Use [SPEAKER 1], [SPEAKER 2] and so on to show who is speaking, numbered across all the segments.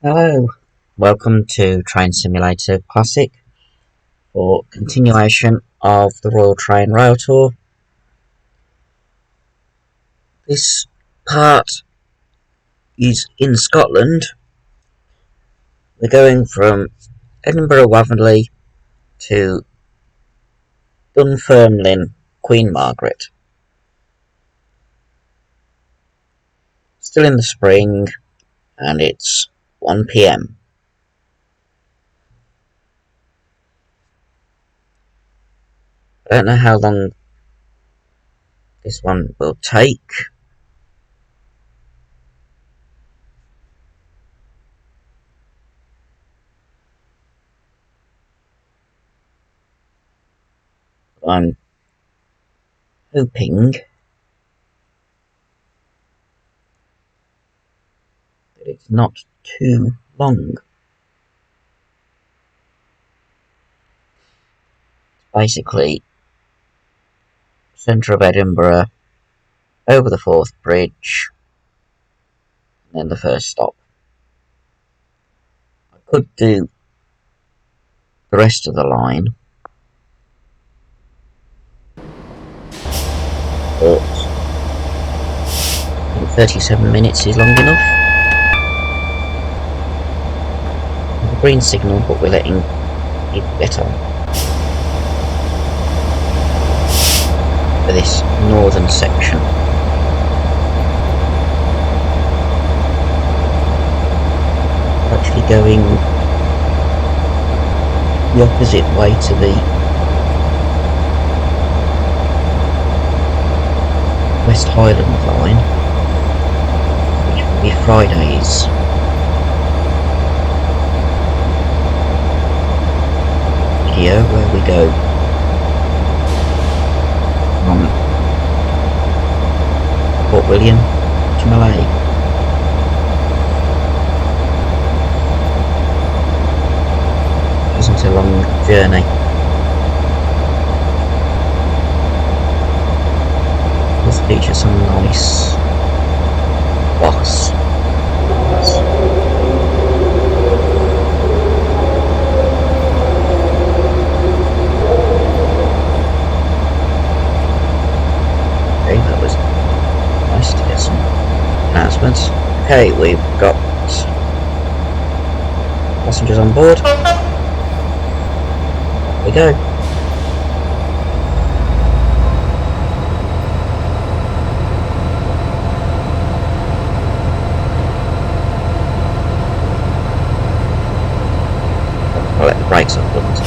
[SPEAKER 1] Hello, welcome to Train Simulator Classic for continuation of the Royal Train Railtour. This part is in Scotland. We're going from Edinburgh Waverley to Dunfermline, Queen Margaret. Still in the spring, and it's 1 PM. I don't know how long this one will take. I'm hoping that it's not too long. Basically, centre of Edinburgh, over the Forth Bridge, and then the first stop. I could do the rest of the line, but I think 37 minutes is long enough. The green signal, but we're letting it get on for this northern section. We're actually going the opposite way to the West Highland line, which will be Friday's video, where we go from Port William to Malay. Isn't a long journey. Does feature some nice boss. Okay, that was nice to get some announcements. Okay, we've got passengers on board. Here we go. I'll let the brakes off buttons.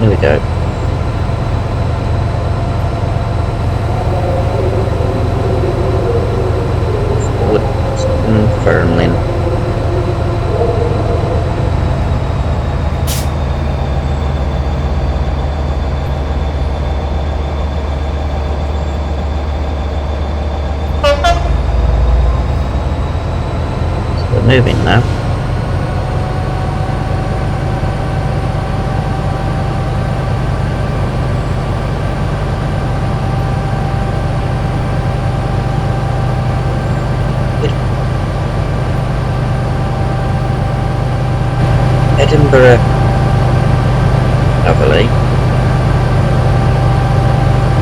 [SPEAKER 1] Here we go. Forward, Dunfermline. Moving now. Good. Edinburgh Waverley.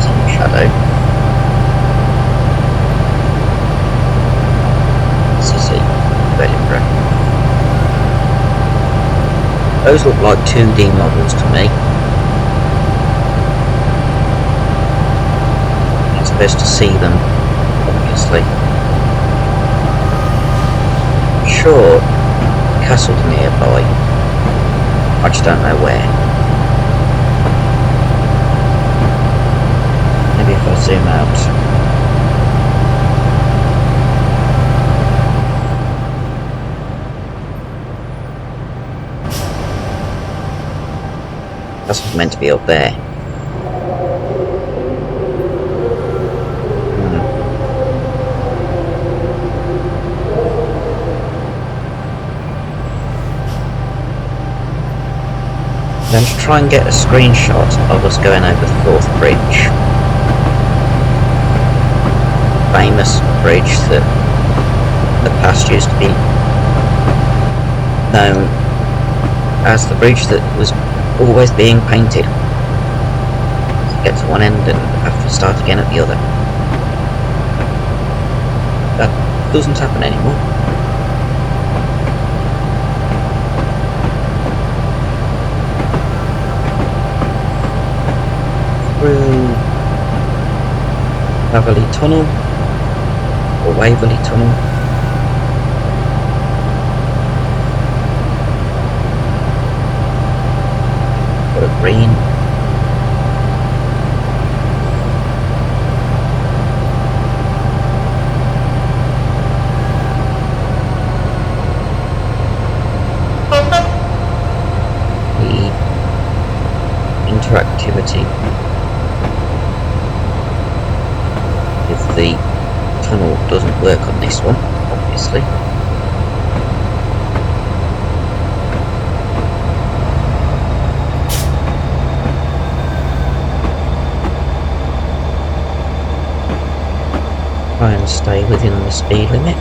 [SPEAKER 1] Some shadow. City. Edinburgh. Those look like 2D models to me. You're supposed to see them, obviously. Sure, the castle's nearby. I just don't know where. Maybe if I zoom out. That's meant to be up there. Then to try and get a screenshot of us going over the Forth Bridge. famous bridge that the past used to be known as the bridge that was always being painted. You get to one end and have to start again at the other. That doesn't happen anymore. Through Waverley Tunnel or Waverley Tunnel. Got a green. The interactivity if the tunnel doesn't work on this one, obviously. Try and stay within the speed limit.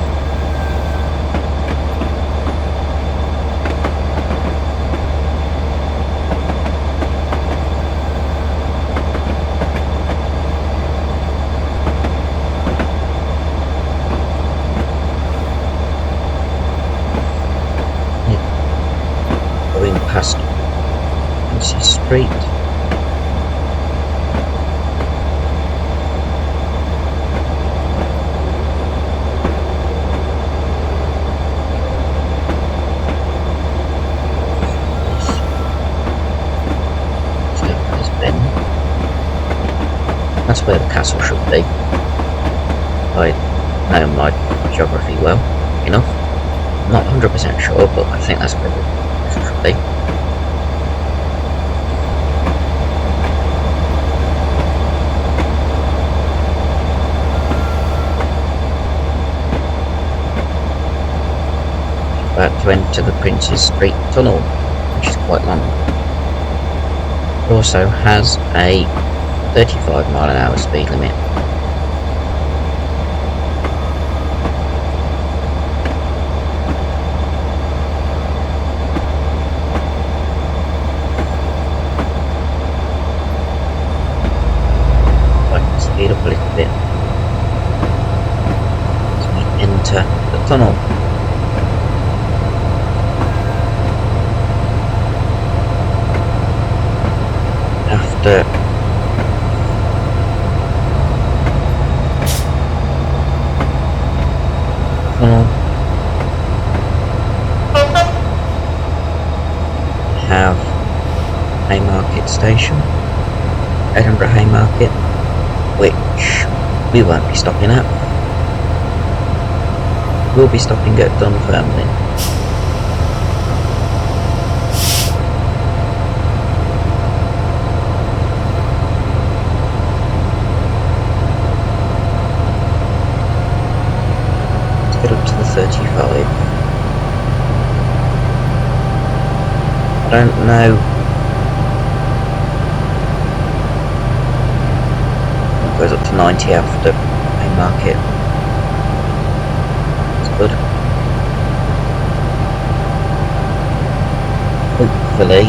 [SPEAKER 1] Going past Quincy Street. That's where the castle should be. I know my geography well enough. I'm not 100% sure, but I think that's where the castle should be. About to enter the Princes Street Tunnel, which is quite long. It also has a 35 mph speed limit. I can speed up a little bit as we enter the tunnel. After have Haymarket Station, Edinburgh Haymarket, which we won't be stopping at. We'll be stopping at Dunfermline. Let's get up to the 35. I don't know. It goes up to 90 after Haymarket. It's good. Hopefully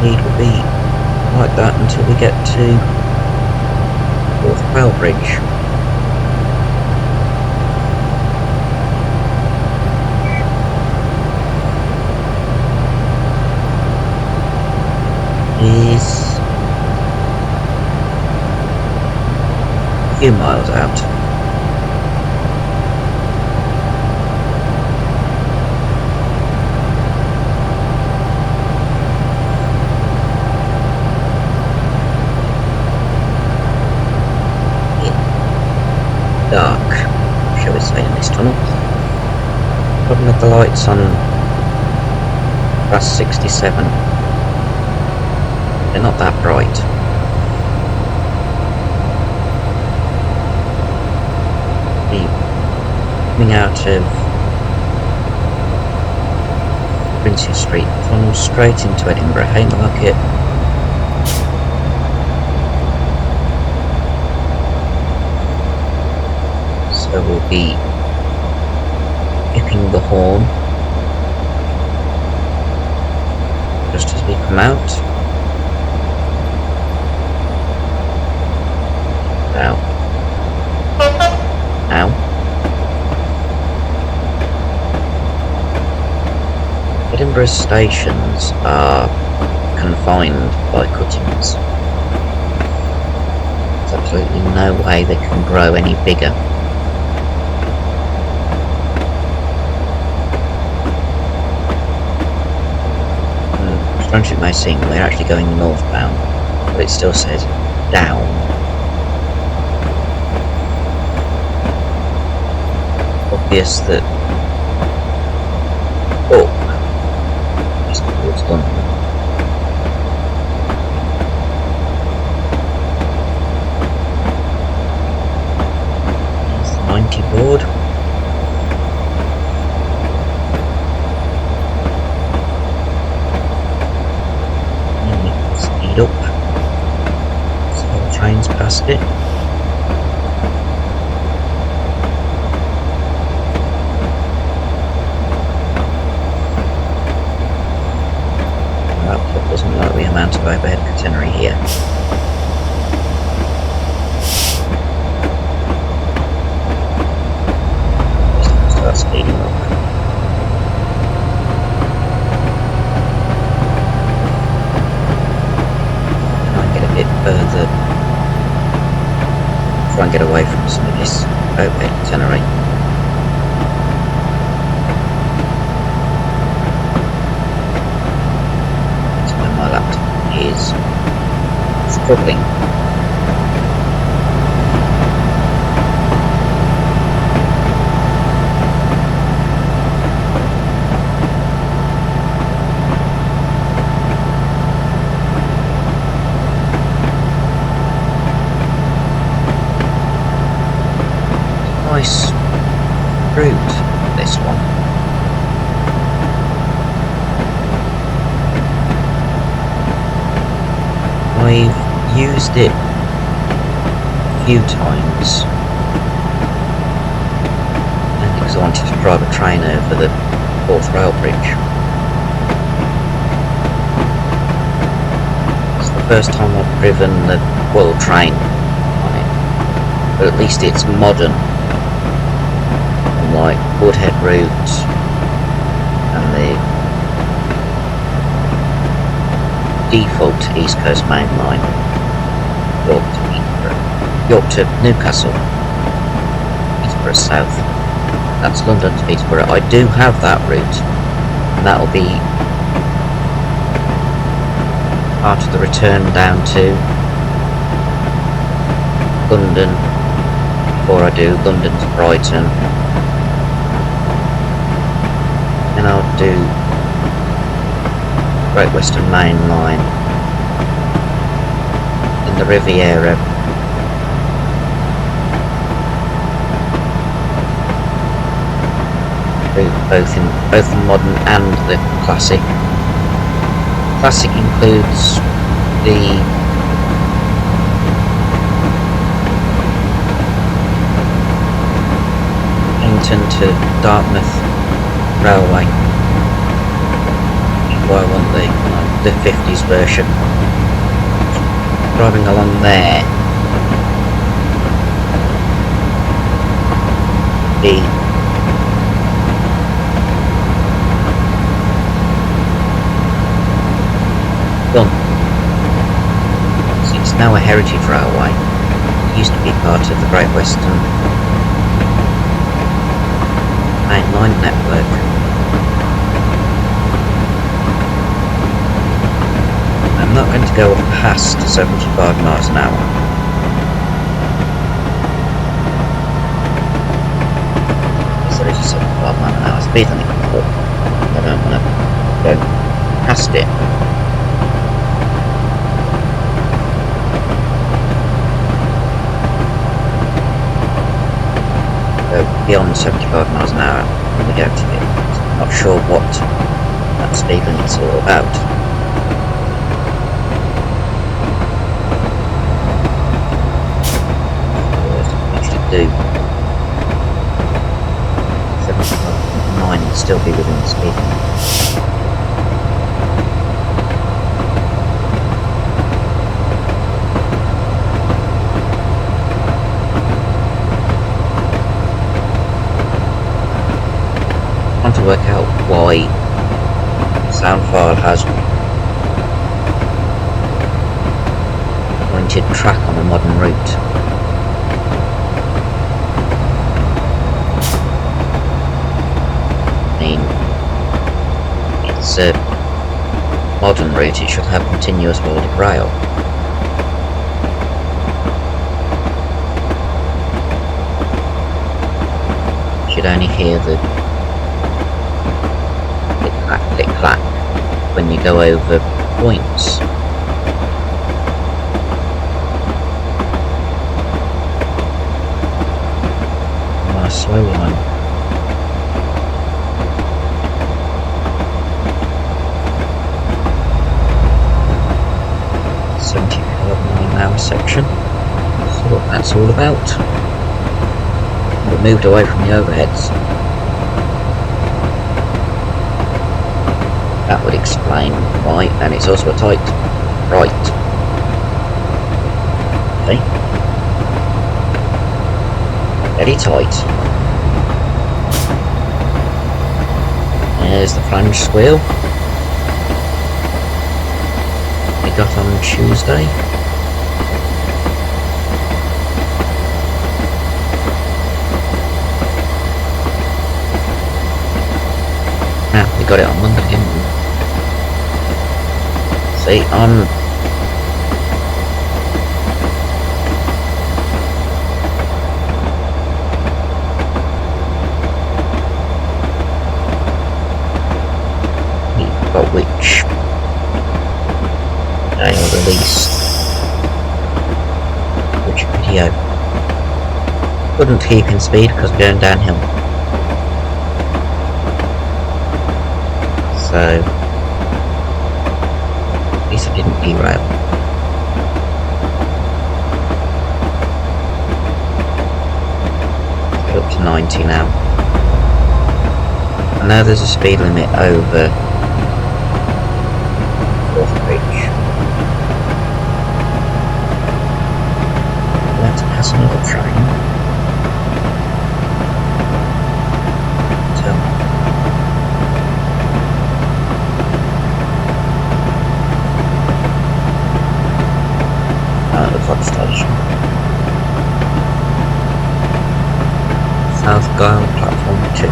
[SPEAKER 1] it will be like that until we get to North Rail Bridge. Is a few miles out. Dark, shall we say, in this tunnel. Looking at the lights on past 67, they're not that bright. Coming out of Princess Street funnels straight into Edinburgh Haymarket. So we'll be hipping the horn just as we come out. Ow. Ow. Edinburgh stations are confined by cuttings. There's absolutely no way they can grow any bigger. Strange it may seem, we're actually going northbound, but it still says down. Obvious that up is towards London. There's the 90 board. Up. So the train's past it. That doesn't like the amount of overhead catenary here. Just start speeding up. Further, try and get away from some of this overhead catenary. That's where my laptop is struggling. Nice route, this one. I've used it a few times, and because I wanted to drive a train over the Forth Rail Bridge. It's the first time I've driven the Royal Train on it, but at least it's modern. Like Woodhead Route and the default East Coast Main Line, York to Newcastle, Peterborough South. That's London to Peterborough. I do have that route, and that'll be part of the return down to London before I do London to Brighton. And I'll do Great Western Main Line in the Riviera. Both the modern and the classic. Classic includes the Paddington to Dartmouth Railway. Well, I want the 50s version. Driving along there, the done. So it's now a heritage railway. It used to be part of the Great Western Main Line network. I'm not going to go past 75 miles an hour. So it's 75 miles an hour speed limit. I don't want to go past it. Go beyond 75 miles an hour when we go to it. I'm not sure what that speed limit's all about. What you do 75.9 and still be within the speed limit. To work out why sound file has pointed track on a modern route. I mean, it's a modern route, it should have continuous boarded rail. You should only hear the click-clack when you go over points. I'm on a slow line. ~km/h section. That's what that's all about. We moved away from the overheads. That would explain why, and it's also a tight right. Okay. Very tight. There's the flange squeal we got on Tuesday. We got it on Monday, didn't we? See, we've got which day I released which video. Couldn't keep in speed because we're going downhill. So, at least I didn't derail. Go up to 90 now. I know there's a speed limit over Fourth Bridge. I'm about to pass another train. Station. South Gyle, platform 2.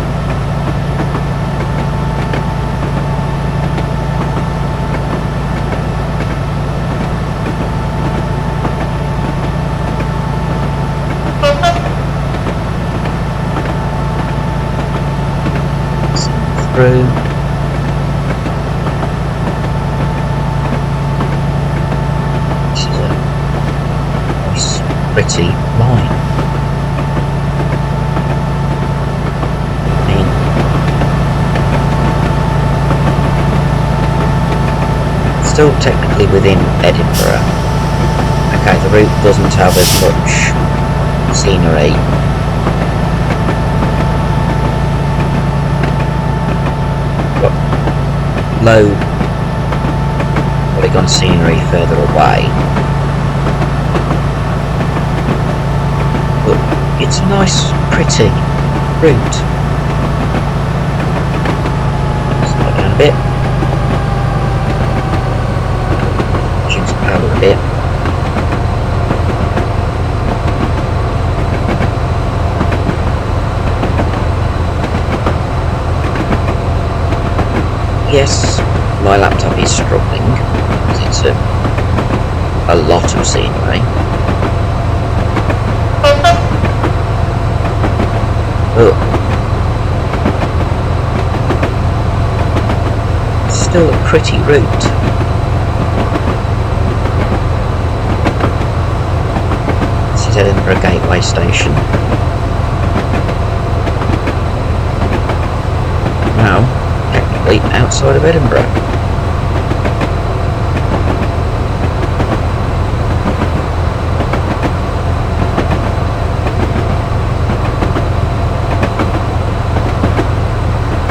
[SPEAKER 1] Through. Pretty line. I mean, still technically within Edinburgh. Okay, the route doesn't have as much scenery. Got low polygon scenery further away. It's a nice, pretty route. Slow down a bit. Choose power a bit. Yes, my laptop is struggling because it's a lot of scenery. Still a pretty route. This is Edinburgh Gateway Station. Now, technically basically outside of Edinburgh.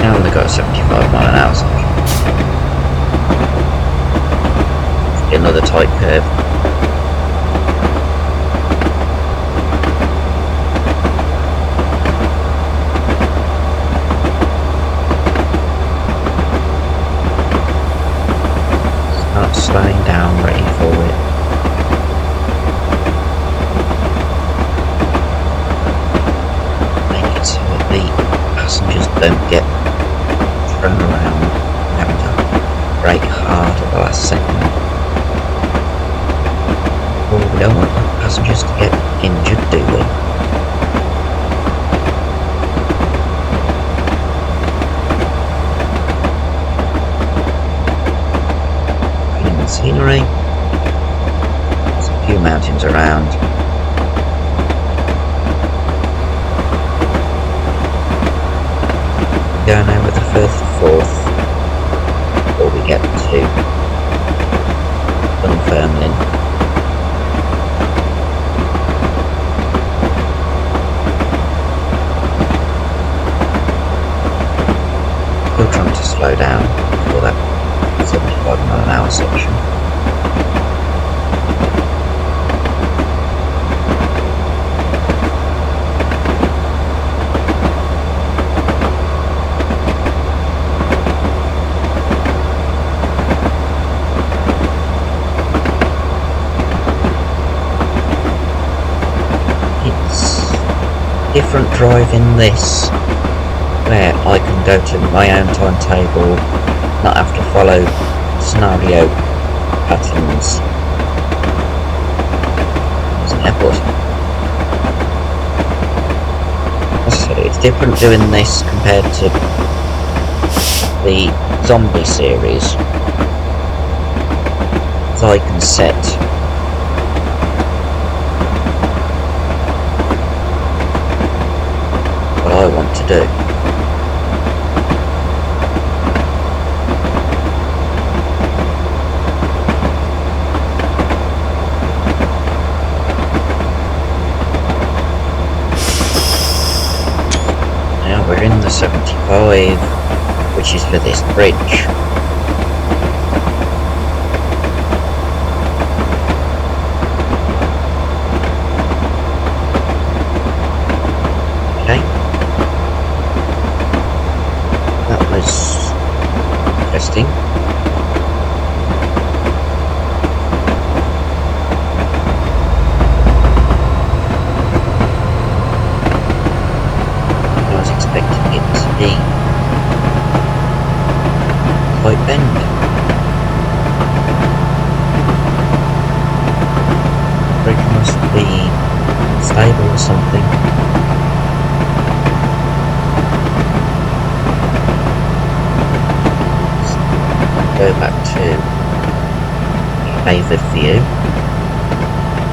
[SPEAKER 1] Now we've got a 75 mph section. Another tight curve. Start slowing down, ready for it. Make it so that the passengers don't get thrown around, having to brake hard at the last second. Well, we don't want the passengers to get injured, do we? Brilliant scenery. There's a few mountains around. Going over the Firth of Forth before we get to Dunfermline. Still trying to slow down for that 75 mph section. Different driving this, where I can go to my own timetable, not have to follow scenario patterns. There's an airport. So it's different doing this compared to the zombie series. So I can set what I want to do. Now we're in the 75, which is for this bridge. Interesting. I was expecting it to be quite bend. The bridge must be stable or something. Go back to favoured view.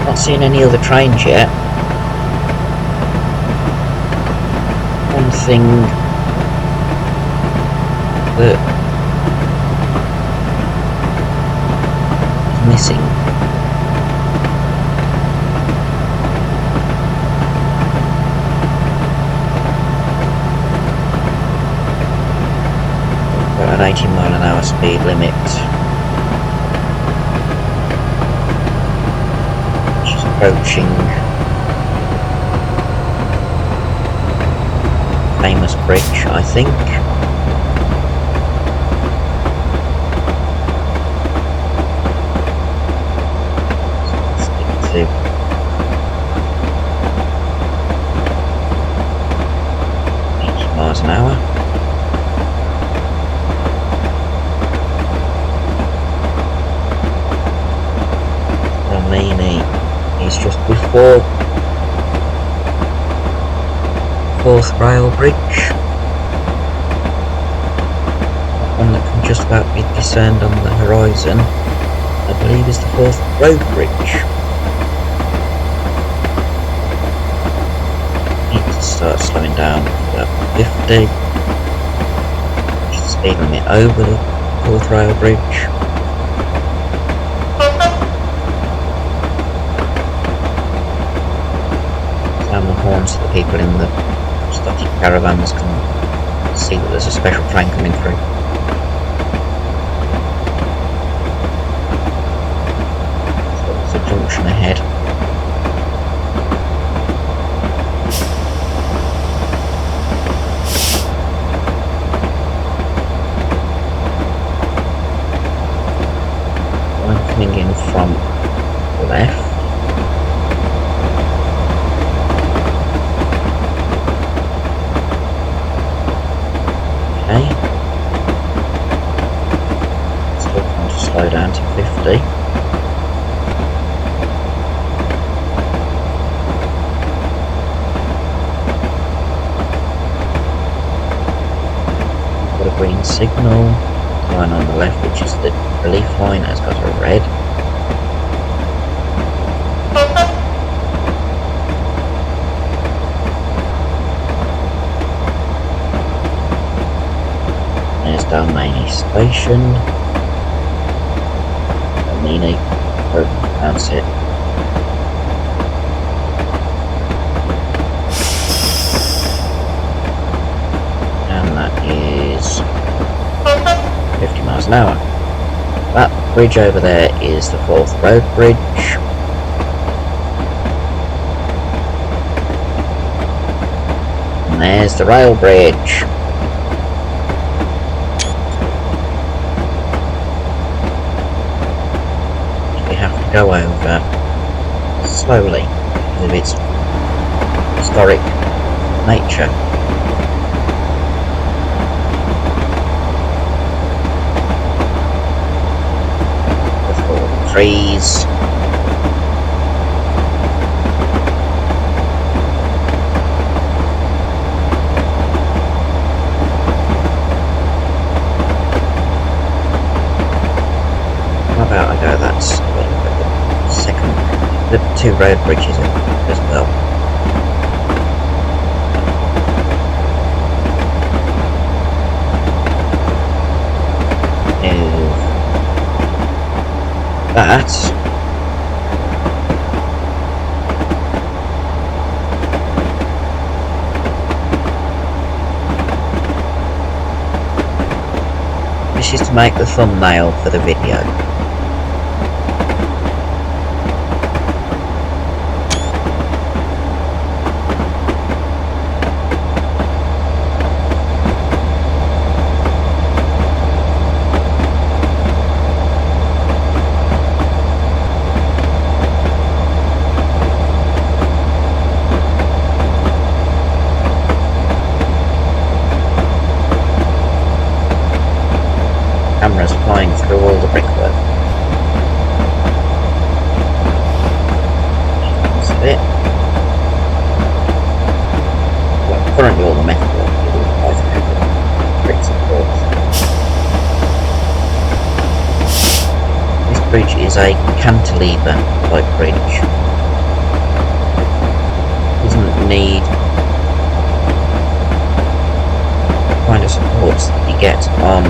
[SPEAKER 1] Not seeing any other trains yet. One thing that is missing an 80 mph speed limit, which is approaching famous bridge, I think. Stick to 80 miles an hour. Is just before Forth Rail Bridge, one that can just about be discerned on the horizon. I believe is the Forth Road Bridge. Need to start slowing down to about 50. Just speed limit over the fourth rail bridge. Sound the horns so the people in the stocky caravans can see that there's a special train coming through. So there's a junction ahead. Coming in from the left. Okay. Still trying to slow down to 50. Got a green signal. Line on the left, which is the relief line, has got a red. There's Dalmany Station. Dalmany, that's it. And that is 50 miles an hour. That bridge over there is the Forth Road Bridge. And there's the rail bridge. Which we have to go over slowly because of its historic nature. Trees. How about I go that's the second, the two road bridges as well. That this is to make the thumbnail for the video. Cameras flying through all the brickwork. That's it. Well, currently all the metal work will fly through the bricks, of course. This bridge is a cantilever type bridge. Doesn't need the kind of supports that you get on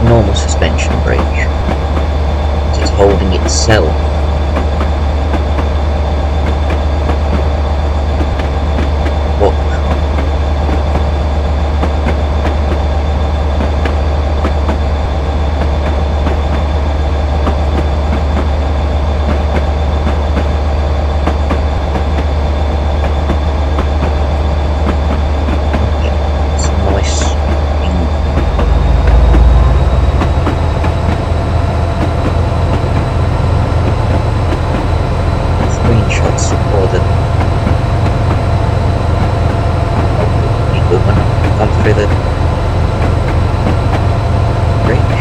[SPEAKER 1] normal suspension bridge. It's holding itself. Look. Through the bridge.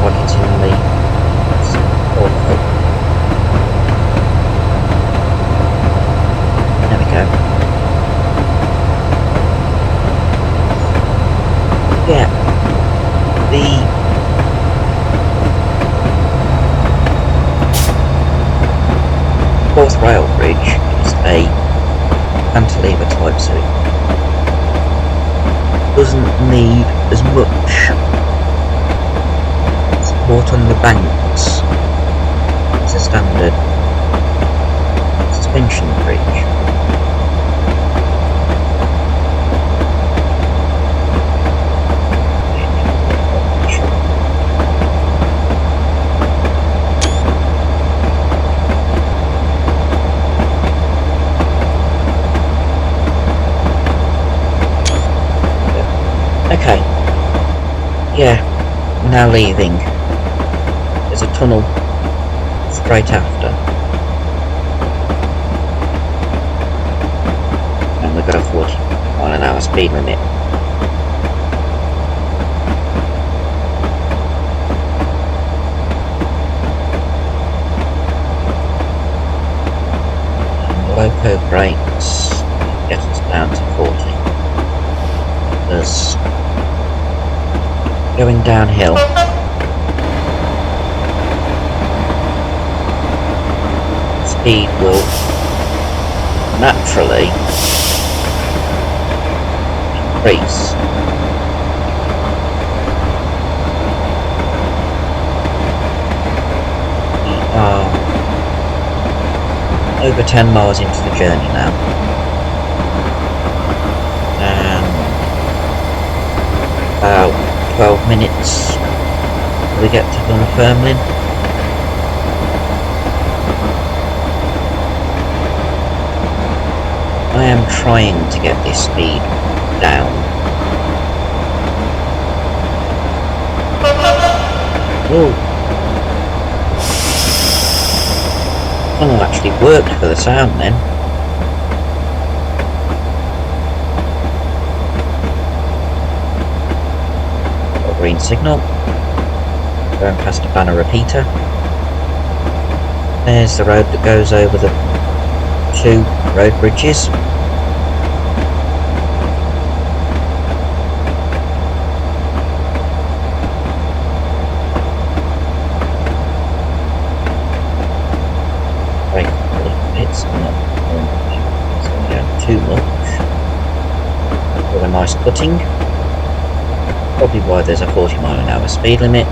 [SPEAKER 1] What it's in the auto. There we go. yeah, the fourth rail bridge is a cantilever type, so it doesn't need as much support on the banks as a standard suspension bridge. Okay, yeah, we're now leaving. There's a tunnel straight after. And we've got a 40-mile-an-hour speed limit. And the loco brakes get us down to 40. There's going downhill. Speed will naturally increase. We are over 10 miles into the journey now, and about 12 minutes till we get to Dunfermline. I am trying to get this speed down. Oh, tunnel actually worked for the sound then. Got a green signal. Going past a banner repeater. There's the road that goes over the 2 road bridges. Right, it's not going down too much. Got a nice cutting. Probably why there's a 40-mile-an-hour speed limit.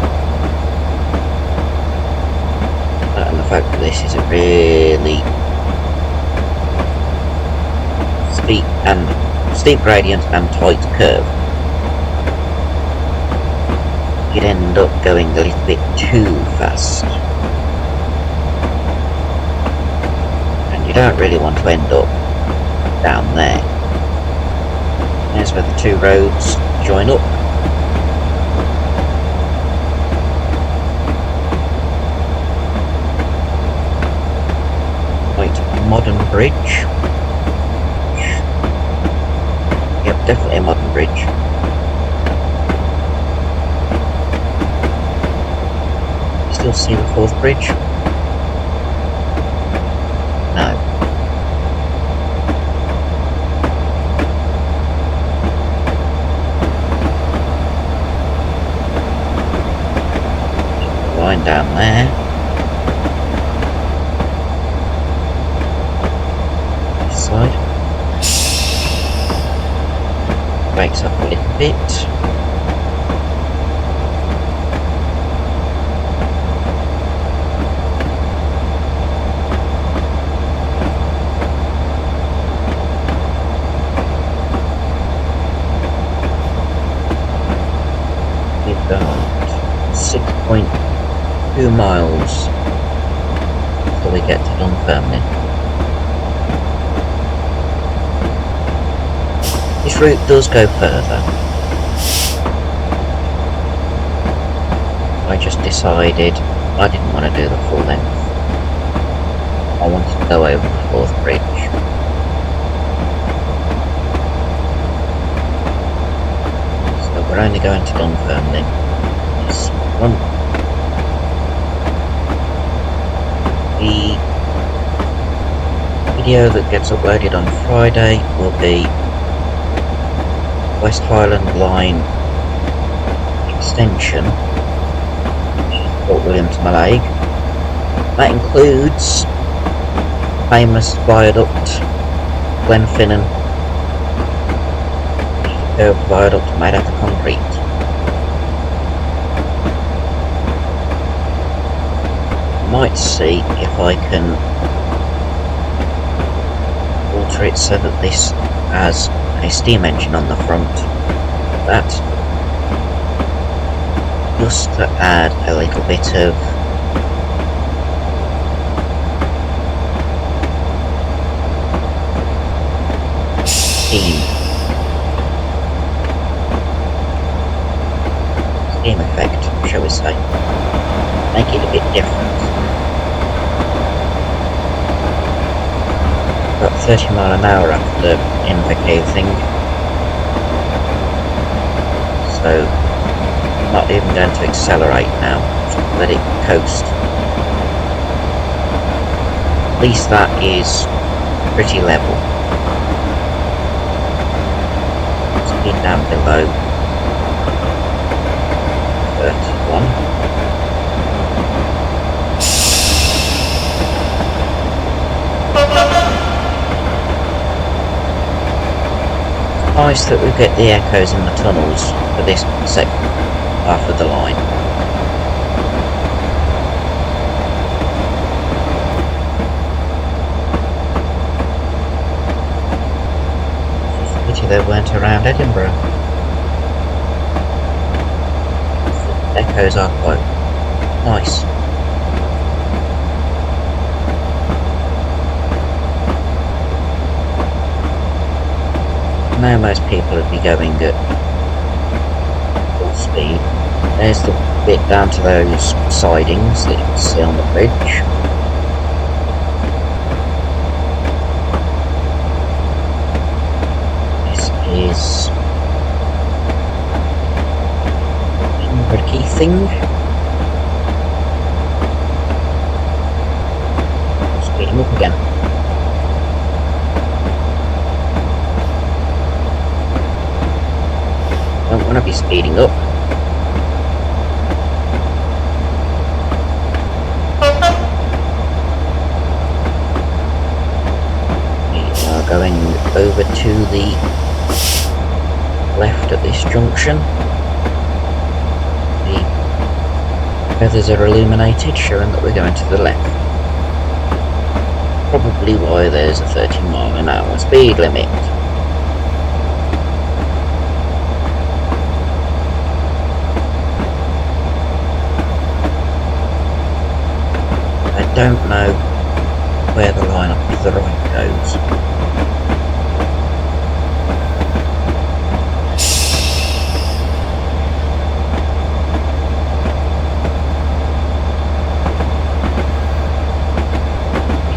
[SPEAKER 1] And the fact that this is a really steep gradient and tight curve. You'd end up going a little bit too fast, and you don't really want to end up down there. There's where the 2 roads join up. Quite a modern bridge. Yep, definitely a modern bridge. Still see the 4th bridge? No. Line down there. This side. Brakes up a little bit. We've got 6.2 miles until we get to Dunfermline. This route does go further. I just decided I didn't want to do the full length. I wanted to go over the 4th bridge. So we're only going to Dunfermline. This one. The video that gets uploaded on Friday will be West Highland Line extension, Fort William to Mallaig. That includes famous viaduct Glenfinnan, a viaduct made out of concrete. Might see if I can alter it so that this has a steam engine on the front. That just to add a little bit of steam effect, shall we say. Make it a bit different. About 30 mile an hour after Invercave thing, so I'm not even going to accelerate now, just let it coast. At least that is pretty level. Speed down below 31. Nice that we get the echoes in the tunnels for this second half of the line. Pity they weren't around Edinburgh. The echoes are quite nice. Now most people would be going at full speed. There's the bit down to those sidings that you can see on the bridge. This is a key thing. Speeding up again. Don't want to be speeding up. We are going over to the left at this junction. The feathers are illuminated, showing that we're going to the left. Probably why there's a 30 mile an hour speed limit. I don't know where the line up to the right goes.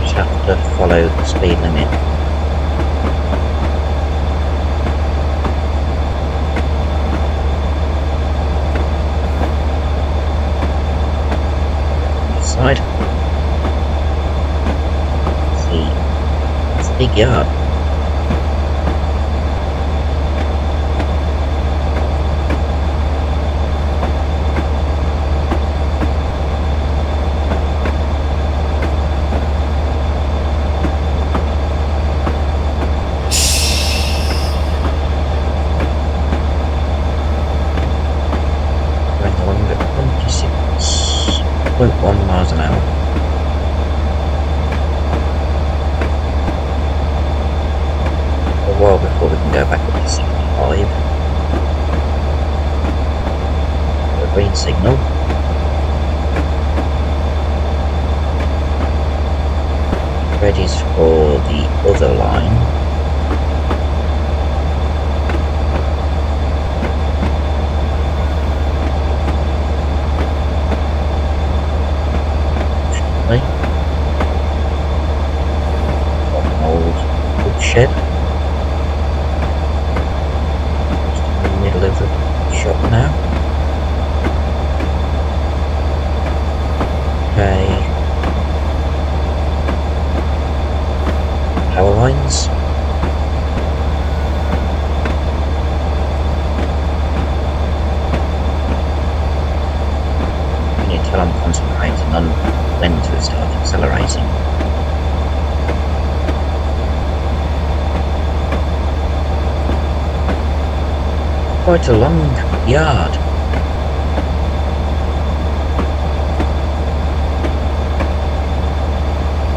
[SPEAKER 1] Just have to follow the speed limit. This side. Big yard. Going along at 26.1 miles an hour. While before we can go back up to 65. The green signal. Ready for the other line. An old wood shed. Of the shop now. Okay. Power lines. quite a long yard.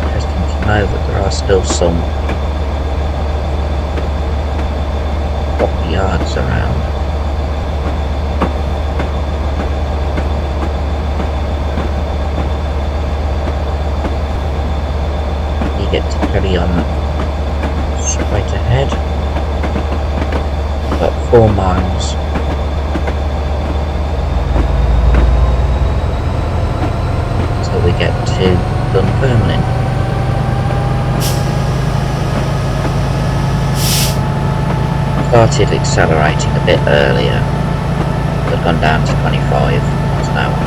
[SPEAKER 1] Interesting to know that there are still some proper yards around. You get to carry on straight ahead. About 4 miles. Until we get to Dunfermline. Started accelerating a bit earlier. I've gone down to 25 miles an hour.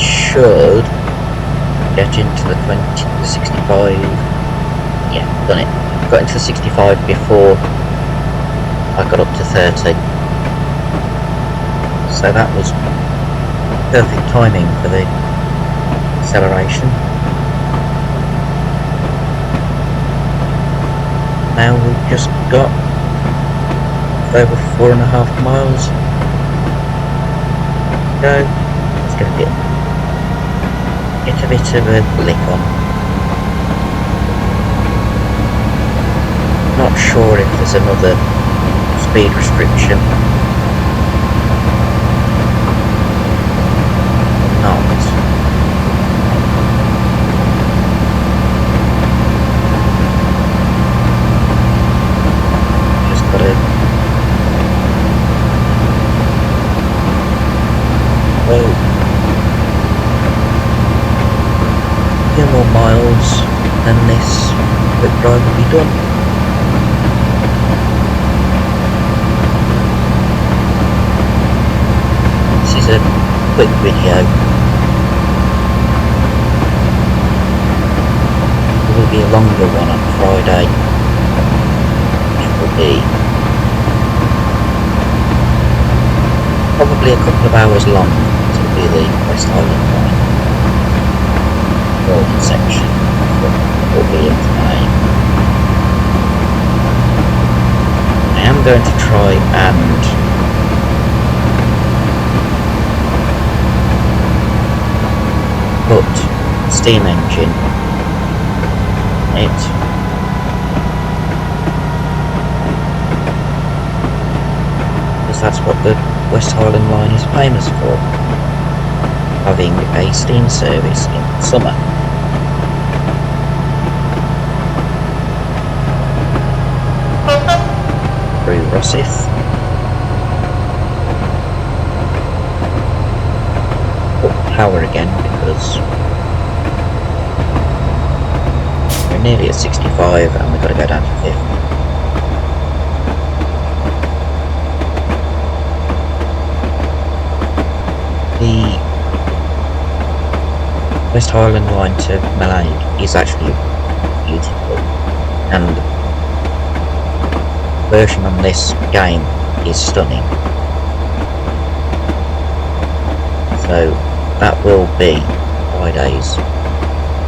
[SPEAKER 1] Should get into the 65. Yeah, done it. Got into the 65 before I got up to 30. So that was perfect timing for the acceleration. Now we've just got over 4.5 miles to go. Let's get a bit of a lick on. Not sure if there's another speed restriction or not. Just gotta wait a few more miles and this quick drive will be done. This is a quick video. There will be a longer one on Friday, which will be probably a couple of hours long. It will be the West Highland line, northern section, that will be in today. I am going to try and put steam engine on it. Because that's what the West Highland line is famous for, having a steam service in the summer. Through Rosyth. Put power again because we're nearly at 65 and we've got to go down to 50. The West Highland line to Mallaig is actually beautiful, and the version on this game is stunning. So that will be Friday's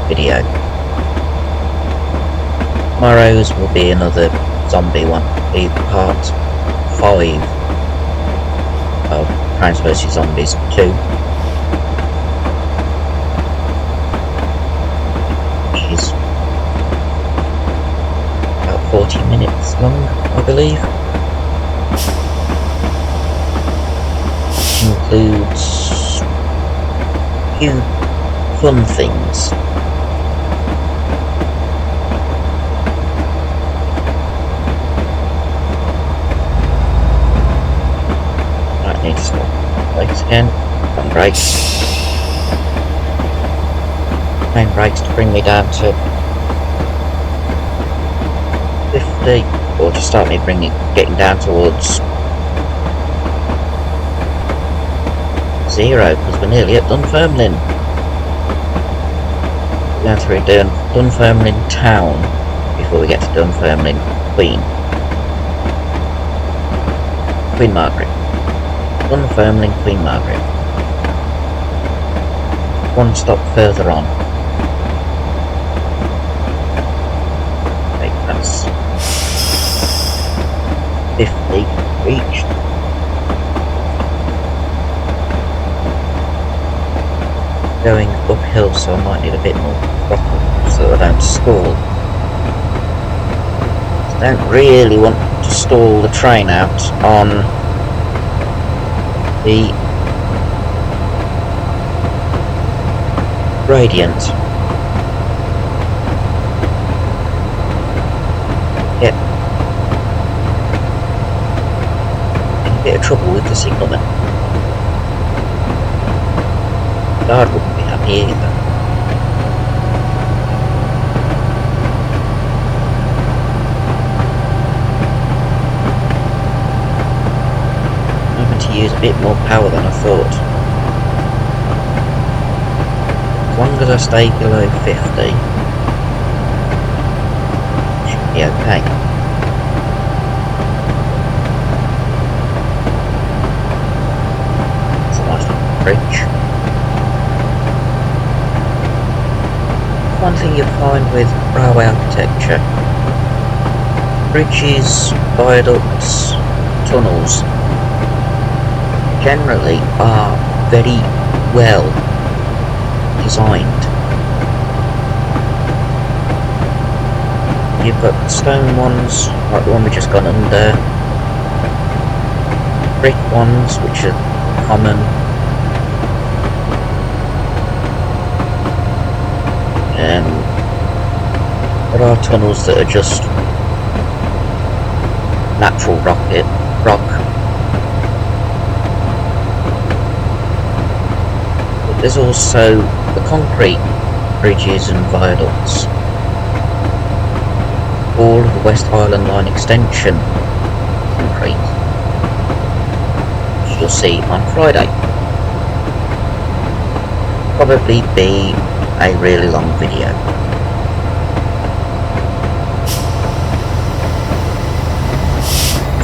[SPEAKER 1] video. Tomorrow's will be another zombie one, be part 5 of Plants vs Zombies 2. Which is about 40 minutes long, I believe. Includes a few fun things. Right, need to stop. Brakes again. On brakes. Main brakes to bring me down to 50, or to start me getting down towards 0, because we're nearly at Dunfermline. We're going through Dunfermline town before we get to Dunfermline Queen Margaret. Dunfermline Queen Margaret. One stop further on. Okay, that's 50. going uphill, so I might need a bit more throttle so that I don't stall. I don't really want to stall the train out on the gradient. Get in a bit of trouble with the signalman. Guard wouldn't be happy either. I'm having to use a bit more power than I thought. As long as I stay below 50, should be okay. It's a nice little bridge. One thing you find with railway architecture: bridges, viaducts, tunnels generally are very well designed. You've got stone ones, like the one we just gone under, brick ones, which are common, and there are tunnels that are just natural rock. But there's also the concrete bridges and viaducts. All of the West Highland Line extension concrete, which you'll see on Friday. Probably be a really long video.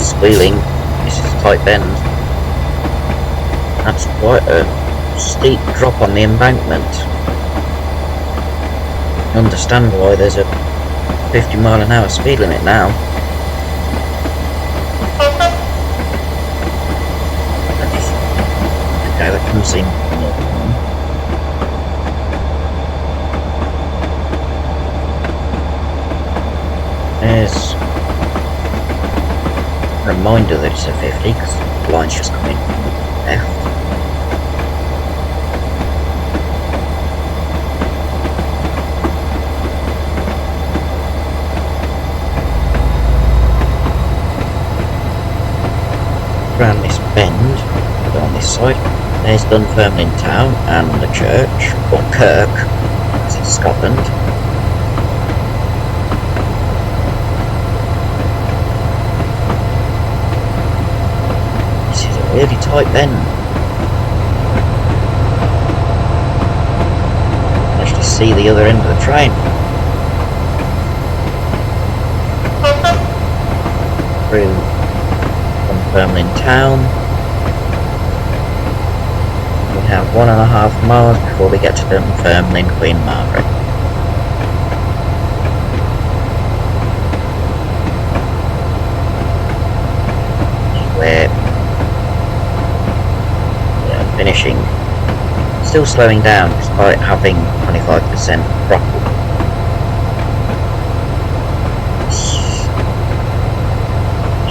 [SPEAKER 1] Squealing, this is a tight bend. That's quite a steep drop on the embankment. I understand why there's a 50-mile-an-hour speed limit now. Okay, that comes in. There's a reminder that it's a 50 because the line's just coming left. Around this bend, on this side, there's Dunfermline Town and the church, or Kirk, as in Scotland. This is a really tight bend. You can actually see the other end of the train. Through Dunfermline Town. We have 1.5 miles before we get to Dunfermline Queen Margaret. Where I'm finishing, still slowing down despite having 25% throttle.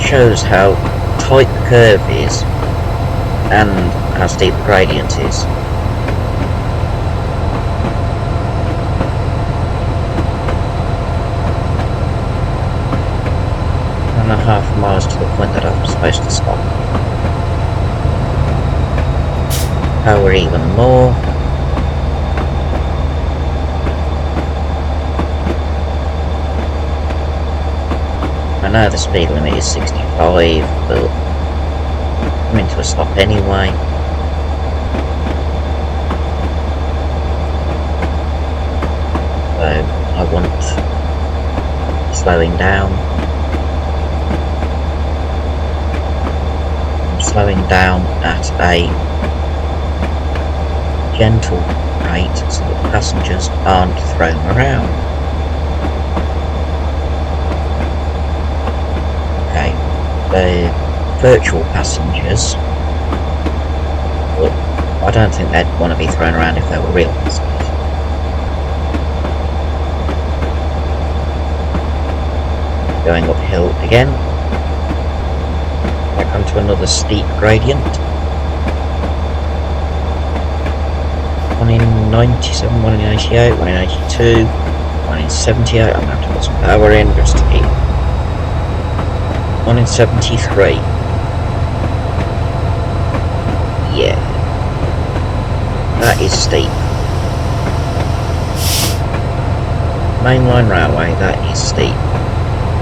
[SPEAKER 1] Shows how tight the curve is and how steep the gradient is. 1.5 miles to the point that I'm supposed to stop. Power even more. I know the speed limit is 65, but I'm into a stop anyway. So I want slowing down. I'm slowing down at a gentle rate so that passengers aren't thrown around. The virtual passengers, I don't think they'd want to be thrown around if they were real pistols. Going uphill again. Back onto another steep gradient. One in 97, one in 88, one in 82, one in 78. I'm going to have to put some power in just to keep. One in 73. Yeah. That is steep. Mainline railway, that is steep.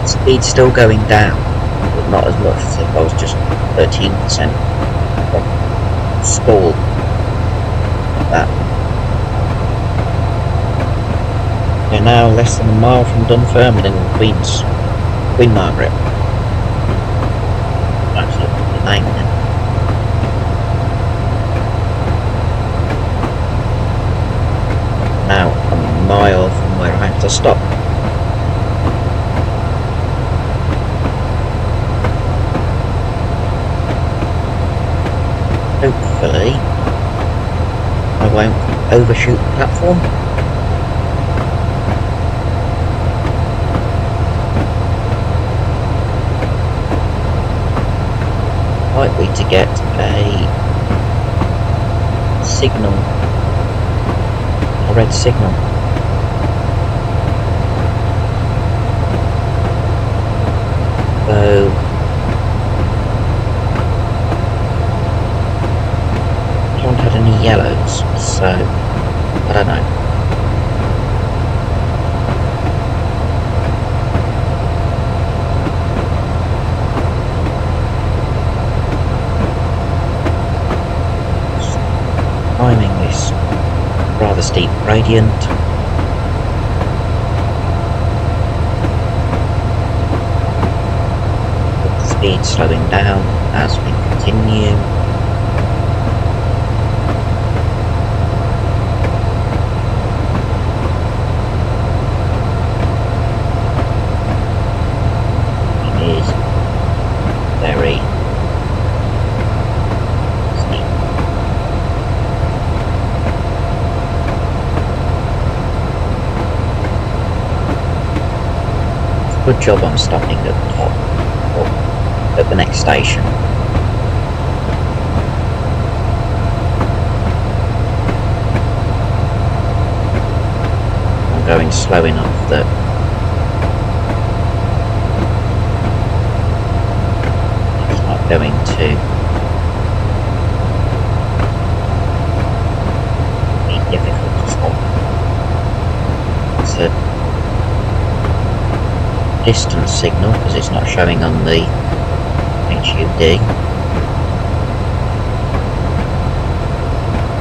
[SPEAKER 1] Speed's still going down, but not as much as it was, just 13%. Stall. That. We're now less than a mile from Dunfermline in Queen Margaret. That's the name then. Now I'm a mile from where I have to stop. Hopefully I won't overshoot the platform. Likely to get a signal, a red signal. So I haven't had any yellows, so I don't know. Climbing this rather steep gradient. With the speed slowing down as we continue. It is very good job I'm stopping at the top, or at the next station. I'm going slow enough that it's not going to be difficult to stop. It's a distance signal because it's not showing on the HUD.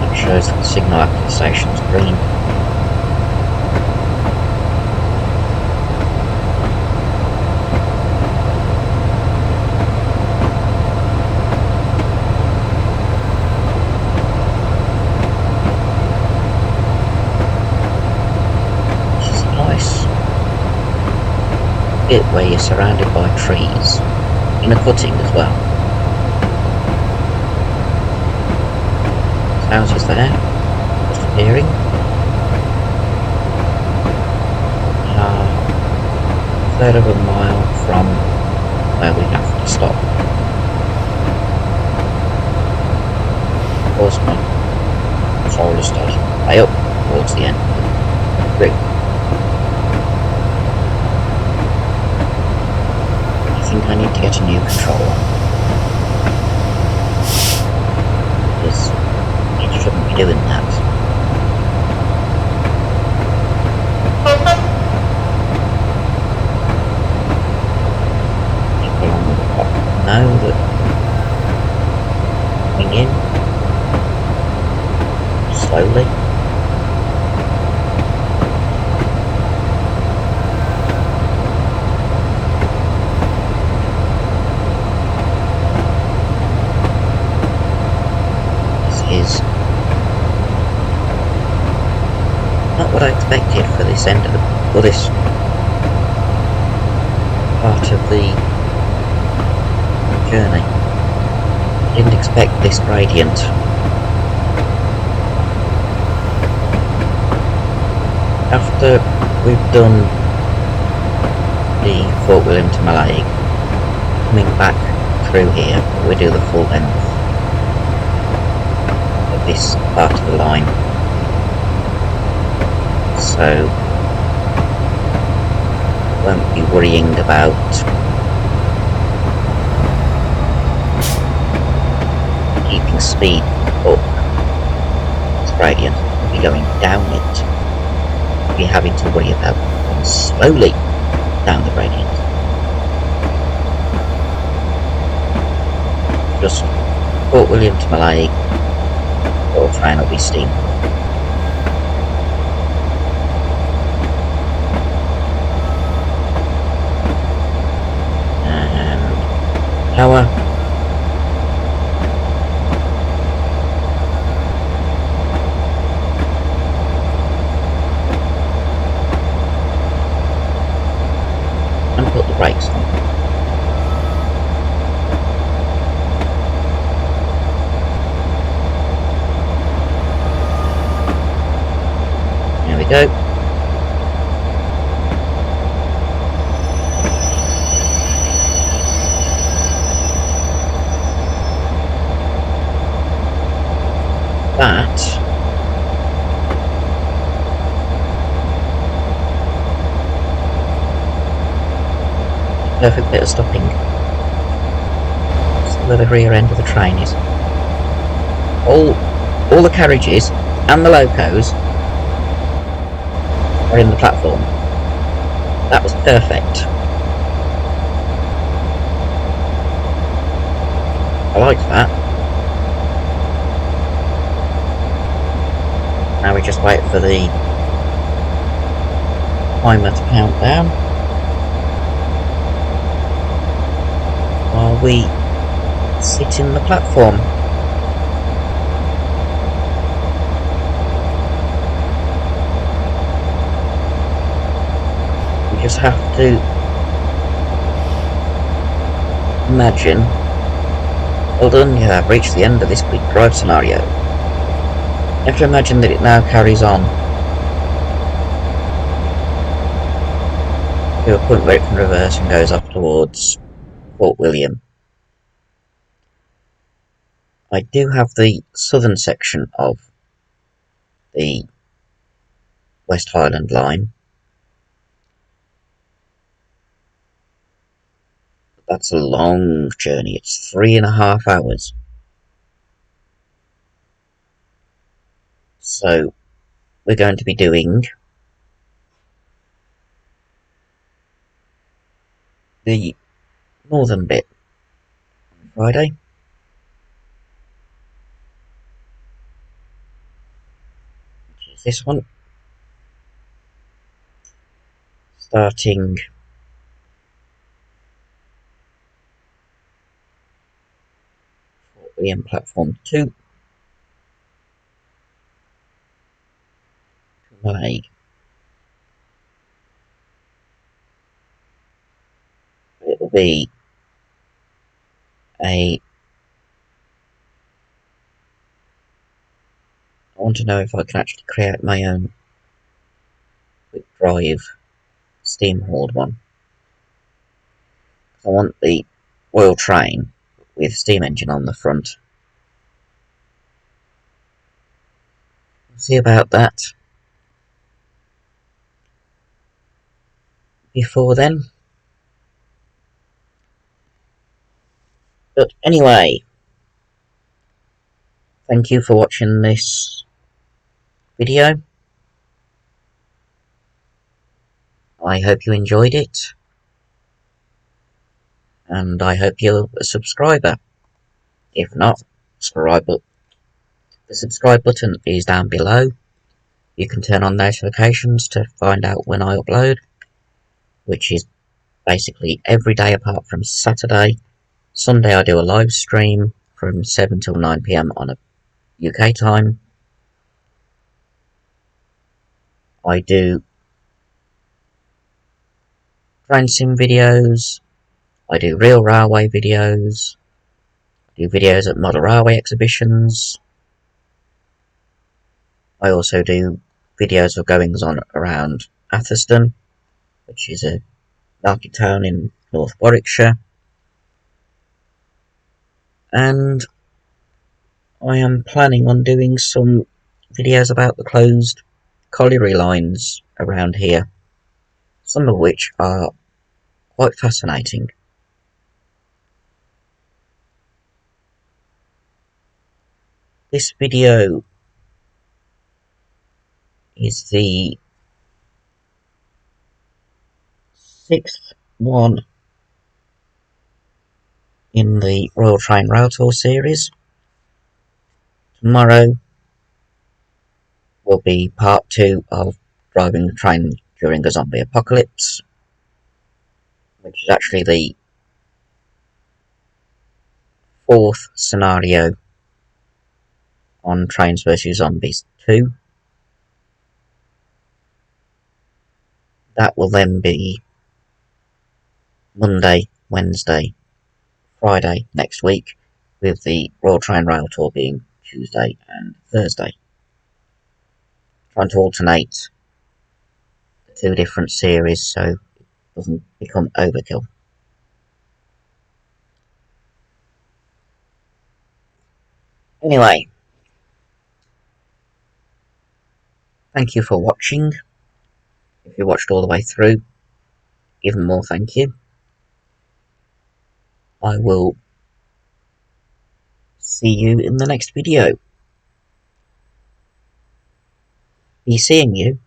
[SPEAKER 1] It shows that the signal after the station is green. This is nice. Bit where you're surrounded by trees in a cutting as well. Houses there, just appearing. A third of a mile from where we have to stop. Of course, my controller started way up towards the end of the route. I need to get a new controller because it shouldn't be doing that. People on the top know that coming in slowly. Is not what I expected for this end of the, or this part of the journey. I didn't expect this gradient. after we've done the Fort William to Mallaig, coming back through here, we do the full length of this part of the line. So won't be worrying about keeping speed up this gradient. We'll be going down it. We'll be having to worry about going slowly down the gradient. Just Fort William to Mallaig, Royal Train will be steam. And power. And put the brakes on. There we go. That perfect bit of stopping. That's where the rear end of the train is. All the carriages and the locos are in the platform. That was perfect. I liked that. Now we just wait for the timer to count down while we sit in the platform. We just have to imagine. Well done, you have reached the end of this quick drive scenario. You have to imagine that it now carries on to a point where it can reverse and goes off towards Fort William. I do have the southern section of the West Highland line. That's a long journey, it's 3.5 hours. So we're going to be doing the northern bit on Friday. Which is this one. Starting Fort William Platform 2 to Mallaig. It'll be I want to know if I can actually create my own quick drive steam hauled one. I want the Royal Train with steam engine on the front. We'll see about that before then. But anyway, thank you for watching this video. I hope you enjoyed it, and I hope you're a subscriber. If not, the subscribe button is down below. You can turn on notifications to find out when I upload, which is basically every day apart from Saturday. Sunday I do a live stream from 7 till 9 PM on a UK time. I do train sim videos, I do real railway videos, I do videos at model railway exhibitions. I also do videos of goings on around Atherstone, which is a market town in North Warwickshire, and I am planning on doing some videos about the closed colliery lines around here, some of which are quite fascinating. This video is the 6th one in the Royal Train Railtour series. Tomorrow will be part 2 of driving the train during a zombie apocalypse, which is actually the 4th scenario on Trains vs Zombies 2. That will then be Monday, Wednesday, Friday next week, with the Royal Train Railtour being Tuesday and Thursday. Trying to alternate the 2 different series so it doesn't become overkill. Anyway, thank you for watching. If you watched all the way through, even more thank you. I will see you in the next video. Be seeing you.